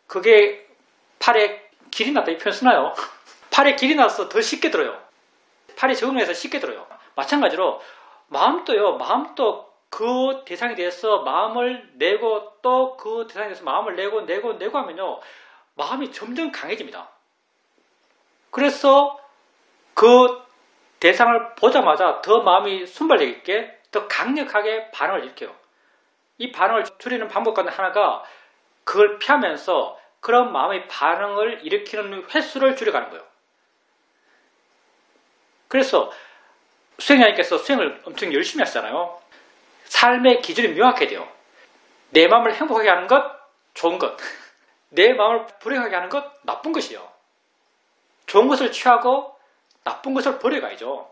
그게 팔에 길이 났다 이 표현 쓰나요? 팔에 길이 나서 더 쉽게 들어요. 팔이 적응해서 쉽게 들어요. 마찬가지로 마음도 그 대상에 대해서 마음을 내고 또 그 대상에 대해서 마음을 내고 하면요. 마음이 점점 강해집니다. 그래서 그 대상을 보자마자 더 마음이 순발력 더 강력하게 반응을 일으켜요. 이 반응을 줄이는 방법 가운데 하나가 그걸 피하면서 그런 마음의 반응을 일으키는 횟수를 줄여가는 거예요. 그래서 수행자님께서 수행을 엄청 열심히 하시잖아요. 삶의 기준이 명확해야 돼요. 내 마음을 행복하게 하는 것, 좋은 것. 내 마음을 불행하게 하는 것, 나쁜 것이요. 좋은 것을 취하고 나쁜 것을 버려가야죠.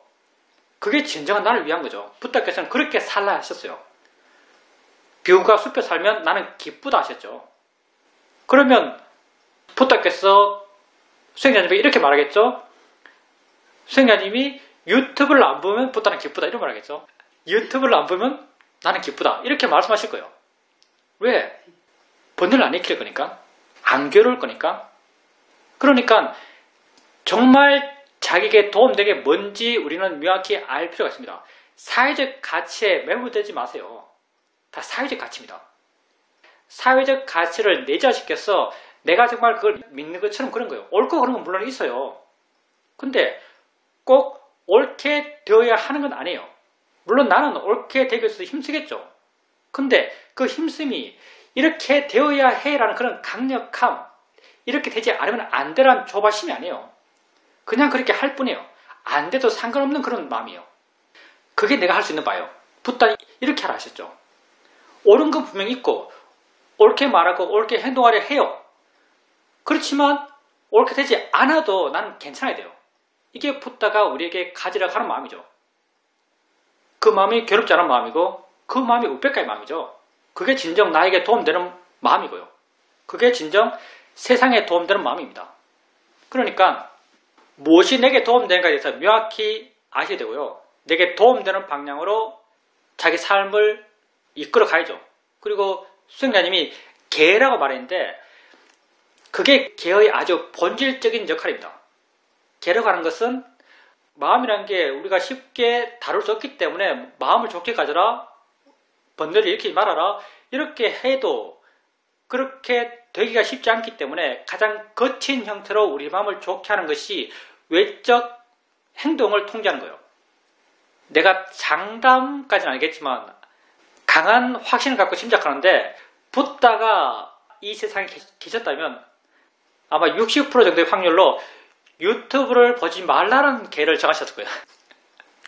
그게 진정한 나를 위한 거죠. 부처께서는 그렇게 살라 하셨어요. 비구가 숲에 살면 나는 기쁘다 하셨죠. 그러면 부처께서 수행자님에게 이렇게 말하겠죠. 수행자님이 유튜브를 안 보면 부처는 기쁘다 이런 말하겠죠. 유튜브를 안 보면 나는 기쁘다 이렇게 말씀하실 거예요. 왜? 번뇌를 안 일으킬 거니까. 안 괴로울 거니까. 그러니까 정말 자기에게 도움되게 뭔지 우리는 명확히 알 필요가 있습니다. 사회적 가치에 매몰되지 마세요. 다 사회적 가치입니다. 사회적 가치를 내재화시켜서 내가 정말 그걸 믿는 것처럼 그런 거예요. 옳고 그런 건 물론 있어요. 근데 꼭 옳게 되어야 하는 건 아니에요. 물론 나는 옳게 되기 위해서 힘쓰겠죠. 근데 그 힘씀이 이렇게 되어야 해라는 그런 강력함, 이렇게 되지 않으면 안 되라는 조바심이 아니에요. 그냥 그렇게 할 뿐이에요. 안 돼도 상관없는 그런 마음이에요. 그게 내가 할 수 있는 바예요. 부처 이렇게 하라 하셨죠. 옳은 건 분명히 있고 옳게 말하고 옳게 행동하려 해요. 그렇지만 옳게 되지 않아도 나는 괜찮아야 돼요. 이게 부처가 우리에게 가지라고 하는 마음이죠. 그 마음이 괴롭지 않은 마음이고 그 마음이 우백가의 마음이죠. 그게 진정 나에게 도움되는 마음이고요. 그게 진정 세상에 도움되는 마음입니다. 그러니까 무엇이 내게 도움되는가에 대해서 명확히 아셔야 되고요. 내게 도움되는 방향으로 자기 삶을 이끌어 가야죠. 그리고 수행자님이 계라고 말했는데 그게 계의 아주 본질적인 역할입니다. 계라고 하는 것은 마음이라는 게 우리가 쉽게 다룰 수 없기 때문에 마음을 좋게 가져라, 번뇌를 일으키지 말아라 이렇게 해도 그렇게 되기가 쉽지 않기 때문에 가장 거친 형태로 우리 마음을 좋게 하는 것이 외적 행동을 통제하는 거예요. 내가 장담까지는 아니겠지만 강한 확신을 갖고 짐작하는데 부처가 이 세상에 계셨다면 아마 60% 정도의 확률로 유튜브를 보지 말라는 계를 정하셨을 거예요.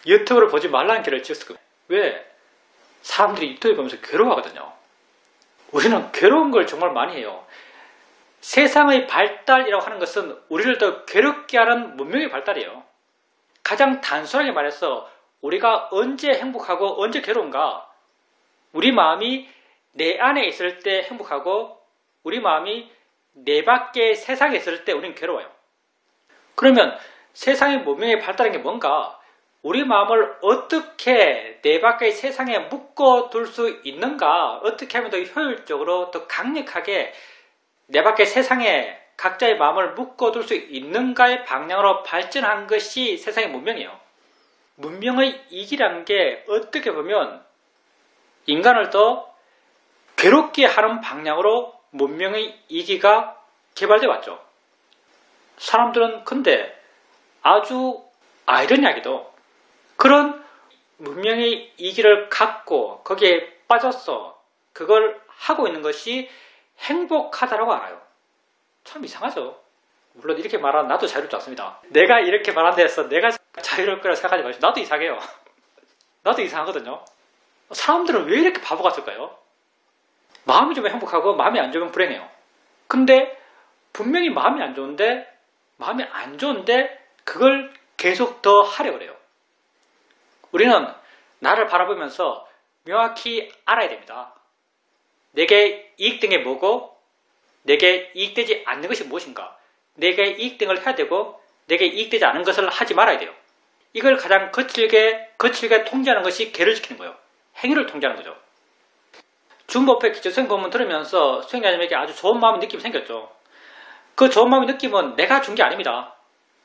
유튜브를 보지 말라는 계를 지었을 거예요. 왜? 사람들이 유튜브 보면서 괴로워하거든요. 우리는 괴로운 걸 정말 많이 해요. 세상의 발달이라고 하는 것은 우리를 더 괴롭게 하는 문명의 발달이에요. 가장 단순하게 말해서 우리가 언제 행복하고 언제 괴로운가? 우리 마음이 내 안에 있을 때 행복하고 우리 마음이 내 밖의 세상에 있을 때 우리는 괴로워요. 그러면 세상의 문명의 발달인 게 뭔가? 우리 마음을 어떻게 내 밖의 세상에 묶어둘 수 있는가? 어떻게 하면 더 효율적으로 더 강력하게 내 밖의 세상에 각자의 마음을 묶어둘 수 있는가의 방향으로 발전한 것이 세상의 문명이에요. 문명의 이기라는 게 어떻게 보면 인간을 더 괴롭게 하는 방향으로 문명의 이기가 개발되어 왔죠. 사람들은 근데 아주 아이러니하게도 그런 문명의 이기를 갖고 거기에 빠져서 그걸 하고 있는 것이 행복하다라고 알아요. 참 이상하죠. 물론 이렇게 말하면 나도 자유롭지 않습니다. 내가 이렇게 말한 데서 내가 자유로울 거라 생각하지 마시고 나도 이상해요. 나도 이상하거든요. 사람들은 왜 이렇게 바보 같을까요? 마음이 좋으면 행복하고 마음이 안 좋으면 불행해요. 근데 분명히 마음이 안 좋은데 그걸 계속 더 하려고 그래요. 우리는 나를 바라보면서 명확히 알아야 됩니다. 내게 이익된 게 뭐고 내게 이익되지 않는 것이 무엇인가. 내게 이익된 걸 해야 되고 내게 이익되지 않은 것을 하지 말아야 돼요. 이걸 가장 거칠게 통제하는 것이 계를 지키는 거예요. 행위를 통제하는 거죠. 중법회 기초수행 본문 들으면서 수행자님에게 아주 좋은 마음의 느낌이 생겼죠. 그 좋은 마음의 느낌은 내가 준 게 아닙니다.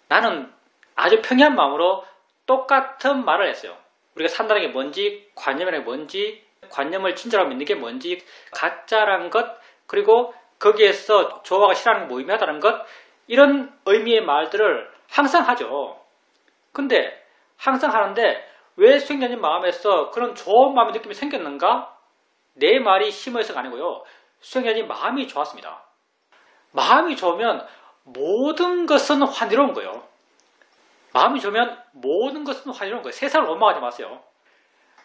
나는 아주 평이한 마음으로 똑같은 말을 했어요. 우리가 산다는 게 뭔지, 관념이라는 게 뭔지, 관념을 진짜로 믿는 게 뭔지, 가짜란 것, 그리고 거기에서 좋아하고 싫어하는 게 모임하다는 것, 이런 의미의 말들을 항상 하죠. 근데 항상 하는데 왜 수행자님 마음에서 그런 좋은 마음의 느낌이 생겼는가? 내 말이 심어서가 아니고요. 수행자님 마음이 좋았습니다. 마음이 좋으면 모든 것은 환희로운 거예요. 마음이 좋으면 모든 것은 환희로운 거예요. 세상을 원망하지 마세요.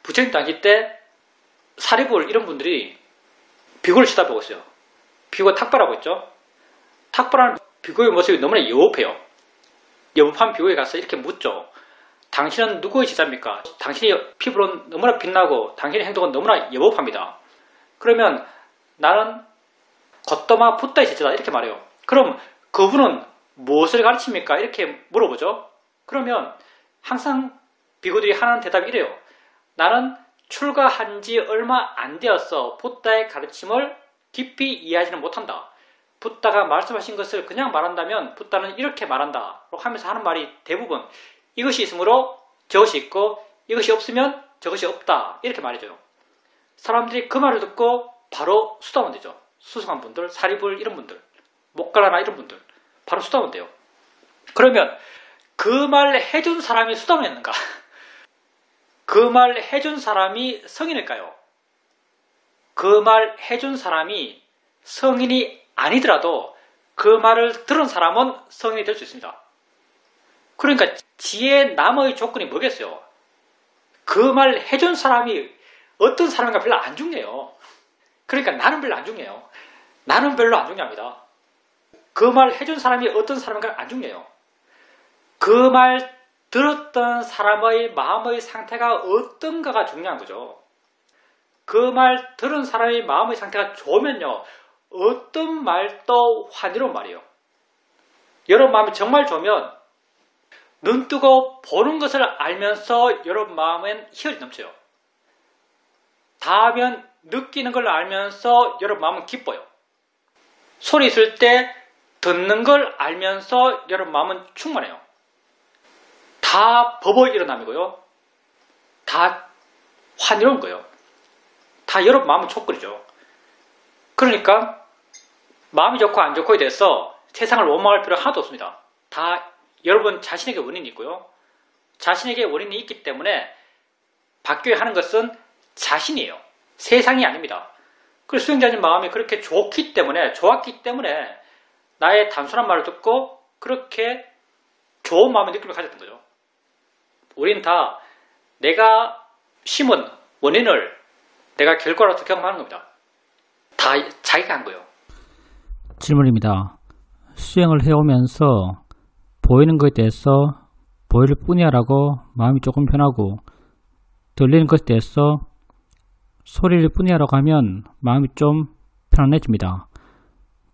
부처님 당시 때 사리불 이런 분들이 비구를 쳐다보고 있어요. 비구가 탁발하고 있죠. 탁발하는 비구의 모습이 너무나 여업해요. 여업한 비구에 가서 이렇게 묻죠. 당신은 누구의 제자입니까? 당신의 피부는 너무나 빛나고 당신의 행동은 너무나 여업합니다. 그러면 나는 겉도마 붓다의 제자다 이렇게 말해요. 그럼 그분은 무엇을 가르칩니까? 이렇게 물어보죠. 그러면 항상 비구들이 하는 대답이 이래요. 나는 출가한 지 얼마 안 되었어. 붓다의 가르침을 깊이 이해하지는 못한다. 붓다가 말씀하신 것을 그냥 말한다면 붓다는 이렇게 말한다 하면서 하는 말이 대부분 이것이 있으므로 저것이 있고 이것이 없으면 저것이 없다 이렇게 말해줘요. 사람들이 그 말을 듣고 바로 수다면 되죠. 수승한 분들, 사리불 이런 분들, 목갈라나 이런 분들 바로 수다면 돼요. 그러면 그 말 해준 사람이 수다면인가? 그 말 해준 사람이 성인일까요? 그 말 해준 사람이 성인이 아니더라도 그 말을 들은 사람은 성인이 될 수 있습니다. 그러니까 지혜 남의 조건이 뭐겠어요? 그 말 해준 사람이 어떤 사람인가 별로 안 중요해요. 그러니까 나는 별로 안 중요해요. 나는 별로 안 중요합니다. 그 말 해준 사람이 어떤 사람인가 안 중요해요. 그 말 들었던 사람의 마음의 상태가 어떤가가 중요한 거죠. 그 말 들은 사람의 마음의 상태가 좋으면요. 어떤 말도 환희로운 말이에요. 여러분 마음이 정말 좋으면 눈 뜨고 보는 것을 알면서 여러분 마음엔 희열이 넘쳐요. 닿으면 느끼는 걸 알면서 여러분 마음은 기뻐요. 소리 있을 때 듣는 걸 알면서 여러분 마음은 충만해요. 다 법의 일어남이고요. 다 환희로운 거예요. 다 여러분 마음은 촉거리죠. 그러니까 마음이 좋고 안 좋고에 대해서 세상을 원망할 필요가 하나도 없습니다. 다 여러분 자신에게 원인이 있고요. 자신에게 원인이 있기 때문에 바뀌어야 하는 것은 자신이에요. 세상이 아닙니다. 그래서 수행자님 마음이 그렇게 좋았기 때문에 나의 단순한 말을 듣고 그렇게 좋은 마음의 느낌을 가졌던 거죠. 우리는 다 내가 심은 원인을 내가 결과로서 경험하는 겁니다. 다 자기가 한 거예요. 질문입니다. 수행을 해오면서 보이는 것에 대해서 보일 뿐이야라고 마음이 조금 편하고 들리는 것에 대해서 소리일 뿐이야라고 하면 마음이 좀 편안해집니다.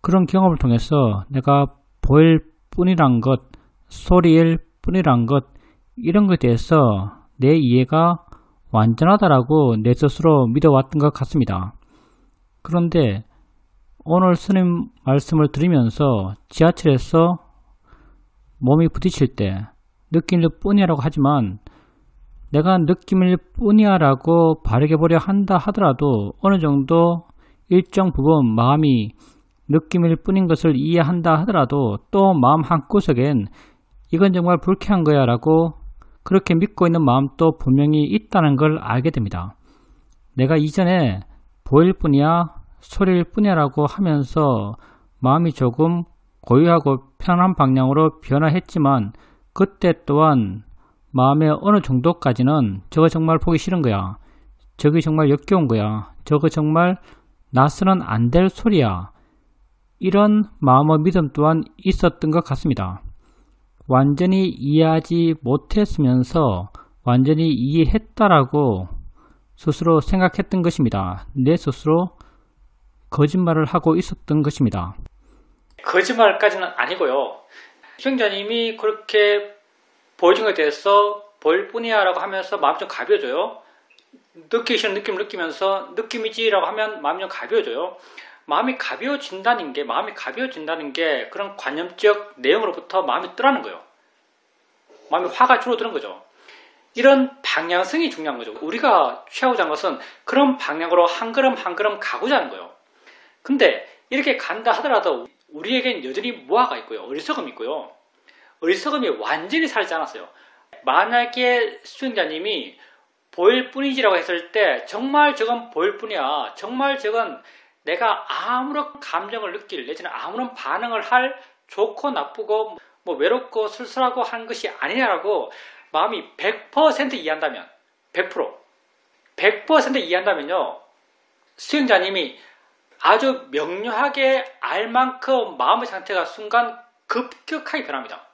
그런 경험을 통해서 내가 보일 뿐이란 것, 소리일 뿐이란 것 이런 것에 대해서 내 이해가 완전하다라고 내 스스로 믿어왔던 것 같습니다. 그런데 오늘 스님 말씀을 들으면서 지하철에서 몸이 부딪힐 때 느낌일 뿐이야라고 하지만 내가 느낌일 뿐이야라고 바르게 보려 한다 하더라도 어느 정도 일정 부분 마음이 느낌일 뿐인 것을 이해한다 하더라도 또 마음 한구석엔 이건 정말 불쾌한 거야 라고 그렇게 믿고 있는 마음도 분명히 있다는 걸 알게 됩니다. 내가 이전에 보일 뿐이야 소리일 뿐이야 라고 하면서 마음이 조금 고요하고 편안한 방향으로 변화했지만 그때 또한 마음의 어느 정도까지는 저거 정말 보기 싫은 거야. 저게 정말 역겨운 거야. 저거 정말 나서는 안 될 소리야. 이런 마음의 믿음 또한 있었던 것 같습니다. 완전히 이해하지 못했으면서 완전히 이해했다라고 스스로 생각했던 것입니다. 내 스스로 거짓말을 하고 있었던 것입니다. 거짓말까지는 아니고요. 수행자님이 그렇게 보여준 것에 대해서 보일 뿐이야 라고 하면서 마음이 좀 가벼워져요. 느끼기 싫은 느낌을 느끼면서 느낌이지 라고 하면 마음이 좀 가벼워져요. 마음이 가벼워진다는 게 그런 관념적 내용으로부터 마음이 떠나는 거예요. 마음이 화가 줄어드는 거죠. 이런 방향성이 중요한 거죠. 우리가 취하고자 하는 것은 그런 방향으로 한 걸음 한 걸음 가고자 하는 거예요. 근데 이렇게 간다 하더라도 우리에겐 여전히 무아가 있고요. 어리석음이 있고요. 어리석음이 완전히 사라지지 않았어요. 만약에 수행자님이 보일 뿐이지라고 했을 때 정말 저건 보일 뿐이야. 정말 저건 내가 아무런 감정을 느낄 내지는 아무런 반응을 할 좋고 나쁘고 뭐 외롭고 쓸쓸하고 한 것이 아니냐라고 마음이 100% 이해한다면 100% 이해한다면요. 수행자님이 아주 명료하게 알 만큼 마음의 상태가 순간 급격하게 변합니다.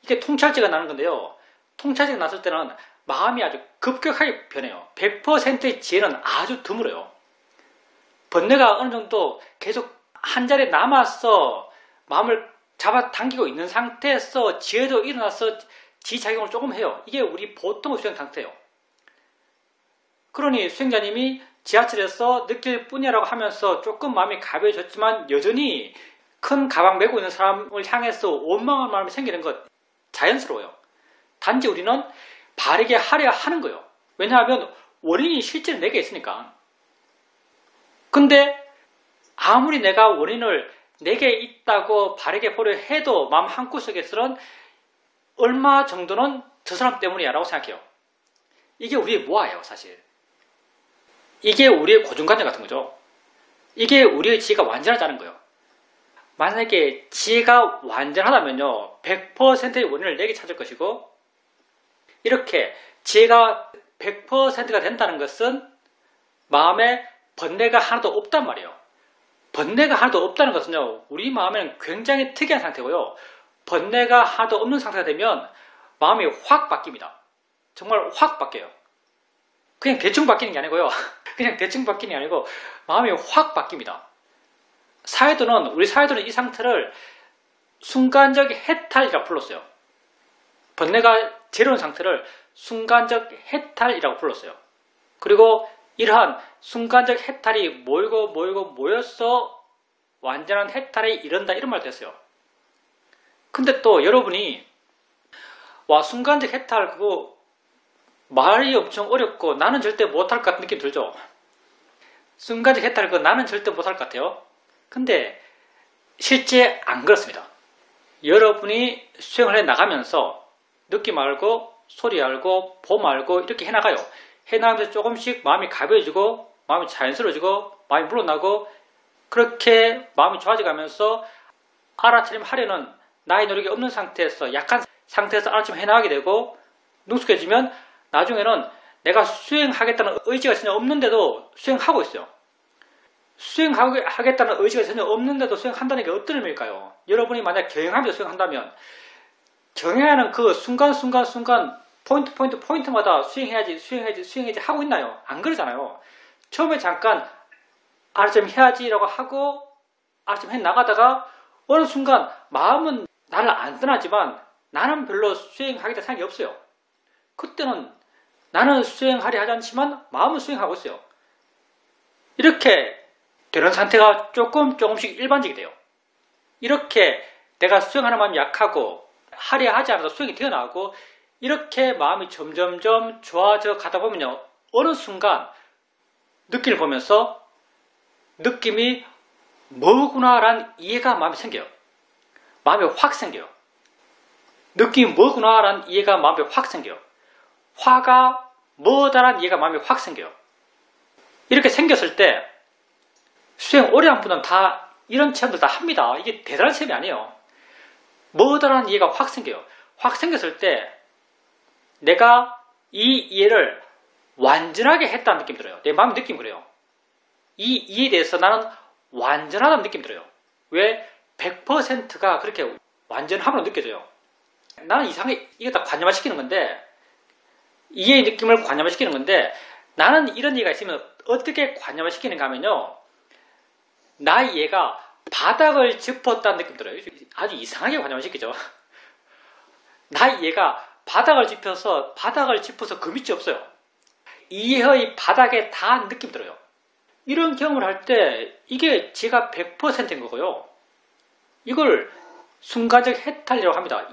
이게 통찰제가 나는 건데요. 통찰제가 났을 때는 마음이 아주 급격하게 변해요. 100%의 지혜는 아주 드물어요. 번뇌가 어느 정도 계속 한 자리에 남아서 마음을 잡아당기고 있는 상태에서 지혜도 일어나서 지작용을 조금 해요. 이게 우리 보통의 수행 상태예요. 그러니 수행자님이 지하철에서 느낄 뿐이라고 하면서 조금 마음이 가벼워졌지만 여전히 큰 가방 메고 있는 사람을 향해서 원망한 마음이 생기는 것 자연스러워요. 단지 우리는 바르게 하려 하는 거예요. 왜냐하면 원인이 실제로 내게 있으니까. 근데 아무리 내가 원인을 내게 있다고 바르게 보려 해도 마음 한구석에서는 얼마 정도는 저 사람 때문이야 라고 생각해요. 이게 우리의 무아예요, 사실. 이게 우리의 고정관념 같은 거죠. 이게 우리의 지혜가 완전하지 않은 거예요. 만약에 지혜가 완전하다면요, 100%의 원인을 내게 찾을 것이고, 이렇게 지혜가 100%가 된다는 것은 마음에 번뇌가 하나도 없단 말이에요. 번뇌가 하나도 없다는 것은요, 우리 마음에는 굉장히 특이한 상태고요. 번뇌가 하나도 없는 상태가 되면 마음이 확 바뀝니다. 정말 확 바뀌어요. 그냥 대충 바뀌는 게 아니고요. 그냥 대충 바뀌는 게 아니고 마음이 확 바뀝니다. 우리 사회도는 이 상태를 순간적 해탈이라고 불렀어요. 번뇌가 제로인 상태를 순간적 해탈이라고 불렀어요. 그리고 이러한 순간적 해탈이 모여서 완전한 해탈에 이른다 이런 말도 했어요. 근데 또 여러분이 순간적 해탈 그거 말이 엄청 어렵고 나는 절대 못할 것 같은 느낌 들죠? 순간적 해탈 그거 나는 절대 못할 것 같아요. 근데 실제 안 그렇습니다. 여러분이 수행을 해 나가면서 느낌 알고 소리 알고 봄 알고 이렇게 해나가요. 해나가면서 조금씩 마음이 가벼워지고 마음이 자연스러워지고 마음이 물러나고 그렇게 마음이 좋아져가면서 알아차림 하려는 나의 노력이 없는 상태에서 약한 상태에서 알아차림 해나가게 되고 능숙해지면 나중에는 내가 수행하겠다는 의지가 전혀 없는데도 수행하고 있어요. 수행하겠다는 의지가 전혀 없는데도 수행한다는 게 어떤 의미일까요? 여러분이 만약 경영하면서 수행한다면 경영하는 그 순간순간 포인트마다 수행해야지 하고 있나요? 안 그러잖아요. 처음에 잠깐 알아차림 해야지라고 하고 알아차림 해 나가다가 어느 순간 마음은 나를 안 떠나지만 나는 별로 수행하겠다 생각이 없어요. 그때는 나는 수행하려 하지 않지만 마음은 수행하고 있어요. 이렇게 되는 상태가 조금씩 일반적이 돼요. 이렇게 내가 수행하는 마음이 약하고 하려 하지 않아서 수행이 되어나가고 이렇게 마음이 점점점 좋아져 가다 보면요. 어느 순간 느낌을 보면서 느낌이 뭐구나라는 이해가 마음에 생겨요. 마음에 확 생겨요. 느낌이 뭐구나라는 이해가 마음에 확 생겨요. 화가 뭐다라는 이해가 마음에 확 생겨요. 이렇게 생겼을 때 수행 오래 한 분은 다 이런 체험들 다 합니다. 이게 대단한 체험이 아니에요. 뭐다라는 이해가 확 생겨요. 확 생겼을 때 내가 이 이해를 완전하게 했다는 느낌이 들어요. 내 마음의 느낌 그래요. 이 이에 대해서 나는 완전하다는 느낌이 들어요. 왜? 100%가 그렇게 완전함으로 느껴져요. 나는 이상하게 이게 다 관념화시키는 건데, 이해의 느낌을 관념화시키는 건데, 나는 이런 얘기가 있으면 어떻게 관념화시키는가 하면요, 나 얘가 바닥을 짚었다는 느낌 들어요. 아주 이상하게 관념화시키죠. 나 얘가 바닥을 짚어서 그 밑이 없어요. 이해의 바닥에 다 느낌 들어요. 이런 경험을 할 때 이게 제가 100%인 거고요. 이걸 순간적 해탈이라고 합니다.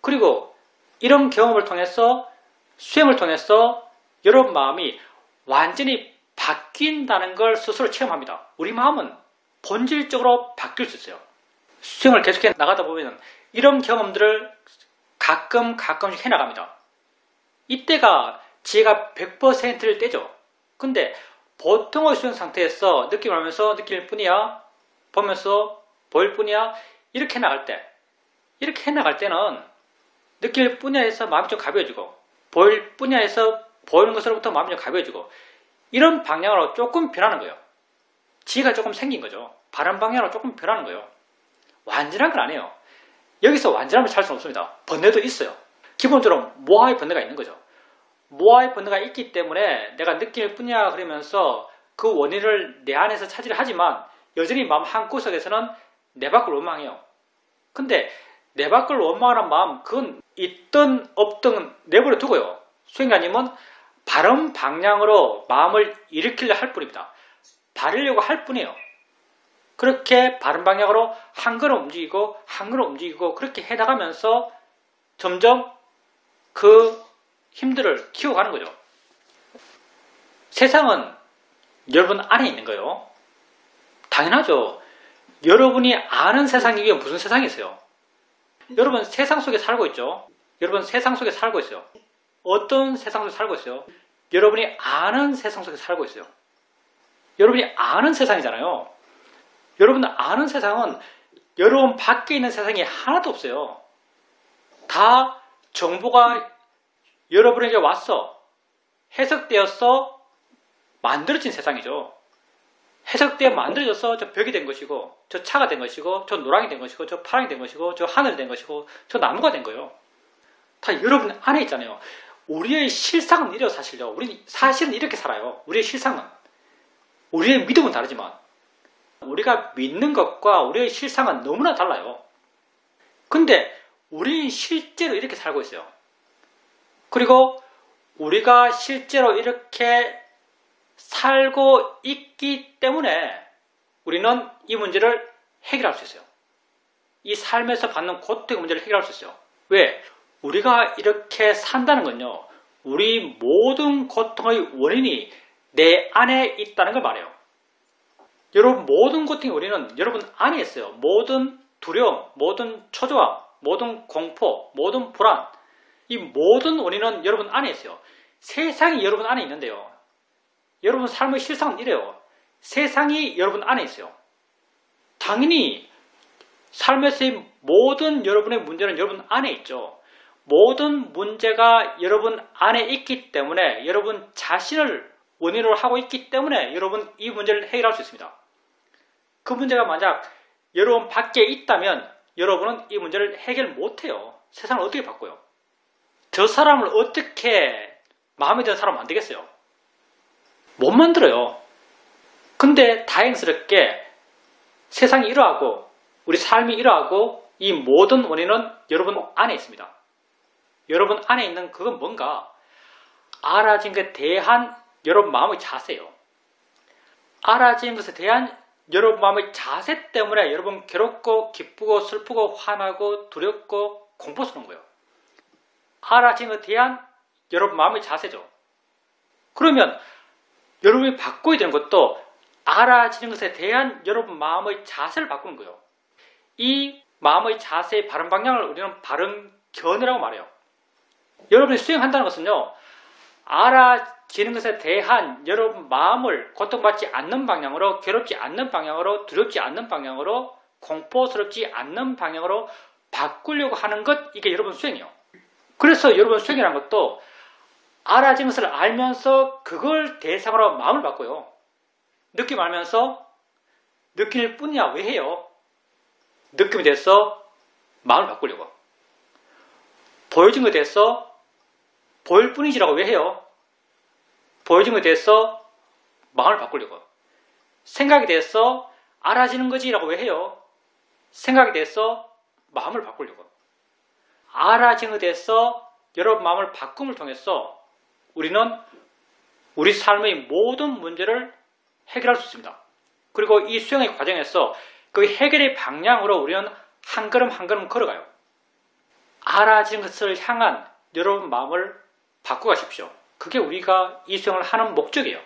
그리고 이런 경험을 통해서, 수행을 통해서 여러분 마음이 완전히 바뀐다는 걸 스스로 체험합니다. 우리 마음은 본질적으로 바뀔 수 있어요. 수행을 계속해 나가다 보면 이런 경험들을 가끔씩 해나갑니다. 이때가 제가 100%를 떼죠. 근데 보통의 수행 상태에서 느낌을 하면서 느낄 뿐이야, 보면서 보일 뿐이야, 이렇게 해나갈 때는 느낄 뿐이야에서 마음이 좀 가벼워지고, 보일 뿐이야에서 보이는 것으로부터 마음이 좀 가벼워지고, 이런 방향으로 조금 변하는 거예요. 지혜가 조금 생긴 거죠. 바른 방향으로 조금 변하는 거예요. 완전한 건 아니에요. 여기서 완전함을 찾을 수는 없습니다. 번뇌도 있어요. 기본적으로 모하의 번뇌가 있는 거죠. 모하의 번뇌가 있기 때문에 내가 느낄 뿐이야 그러면서 그 원인을 내 안에서 찾으려 하지만 여전히 마음 한구석에서는 내 밖을 원망해요. 근데 내 밖을 원망하는 마음, 그건 있든 없든 내버려 두고요. 수행자님은 바른 방향으로 마음을 일으키려 할 뿐입니다. 바르려고 할 뿐이에요. 그렇게 바른 방향으로 한 걸음 움직이고 그렇게 해나가면서 점점 그 힘들을 키워가는 거죠. 세상은 여러분 안에 있는 거예요. 당연하죠. 여러분이 아는 세상이 이게 무슨 세상이세요? 여러분 세상 속에 살고 있죠. 여러분 세상 속에 살고 있어요. 어떤 세상 속에 살고 있어요? 여러분이 아는 세상 속에 살고 있어요. 여러분이 아는 세상이잖아요. 여러분 아는 세상은 여러분 밖에 있는 세상이 하나도 없어요. 다 정보가 여러분에게 와서 해석되어서 만들어진 세상이죠. 해석되어 만들어져서 저 벽이 된 것이고, 저 차가 된 것이고, 저 노랑이 된 것이고, 저 파랑이 된 것이고, 저 하늘이 된 것이고, 저 나무가 된 거예요. 다 여러분 안에 있잖아요. 우리의 실상은 이래요, 사실요. 우리 사실은 이렇게 살아요. 우리의 실상은. 우리의 믿음은 다르지만, 우리가 믿는 것과 우리의 실상은 너무나 달라요. 근데 우리는 실제로 이렇게 살고 있어요. 그리고 우리가 실제로 이렇게 살고 있기 때문에 우리는 이 문제를 해결할 수 있어요. 이 삶에서 받는 고통의 문제를 해결할 수 있어요. 왜? 우리가 이렇게 산다는 건요, 우리 모든 고통의 원인이 내 안에 있다는 걸 말해요. 여러분 모든 고통의 원인은 여러분 안에 있어요. 모든 두려움, 모든 초조함, 모든 공포, 모든 불안, 이 모든 원인은 여러분 안에 있어요. 세상이 여러분 안에 있는데요. 여러분 삶의 실상은 이래요. 세상이 여러분 안에 있어요. 당연히 삶에서의 모든 여러분의 문제는 여러분 안에 있죠. 모든 문제가 여러분 안에 있기 때문에 여러분 자신을 원인으로 하고 있기 때문에 여러분 이 문제를 해결할 수 있습니다. 그 문제가 만약 여러분 밖에 있다면 여러분은 이 문제를 해결 못해요. 세상을 어떻게 바꿔요? 저 사람을 어떻게 마음에 드는 사람 만들겠어요? 못 만들어요. 근데 다행스럽게 세상이 이러하고 우리 삶이 이러하고 이 모든 원인은 여러분 안에 있습니다. 여러분 안에 있는 그건 뭔가? 알아진 것에 대한 여러분 마음의 자세예요. 알아진 것에 대한 여러분 마음의 자세 때문에 여러분 괴롭고 기쁘고 슬프고 화나고 두렵고 공포스러운 거예요. 알아진 것에 대한 여러분 마음의 자세죠. 그러면 여러분이 바꿔야 되는 것도 알아지는 것에 대한 여러분 마음의 자세를 바꾸는 거예요. 이 마음의 자세의 바른 방향을 우리는 바른 견해라고 말해요. 여러분이 수행한다는 것은요, 알아지는 것에 대한 여러분 마음을 고통받지 않는 방향으로, 괴롭지 않는 방향으로, 두렵지 않는 방향으로, 공포스럽지 않는 방향으로 바꾸려고 하는 것, 이게 여러분 수행이에요. 그래서 여러분 수행이라는 것도 알아진 것을 알면서 그걸 대상으로 마음을 바꿔요. 느낌 알면서 느낄 뿐이야 왜 해요? 느낌이 돼서 마음을 바꾸려고. 보여진 것에 대해서 보일 뿐이지라고 왜 해요? 보여진 것에 대해서 마음을 바꾸려고. 생각에 대해서 알아지는 거지라고 왜 해요? 생각에 대해서 마음을 바꾸려고. 알아진 것에 대해서 여러분 마음을 바꿈을 통해서 우리는 우리 삶의 모든 문제를 해결할 수 있습니다. 그리고 이 수행의 과정에서 그 해결의 방향으로 우리는 한 걸음 한 걸음 걸어가요. 알아진 것을 향한 여러분 마음을 바꿔가십시오. 그게 우리가 이 수행을 하는 목적이에요.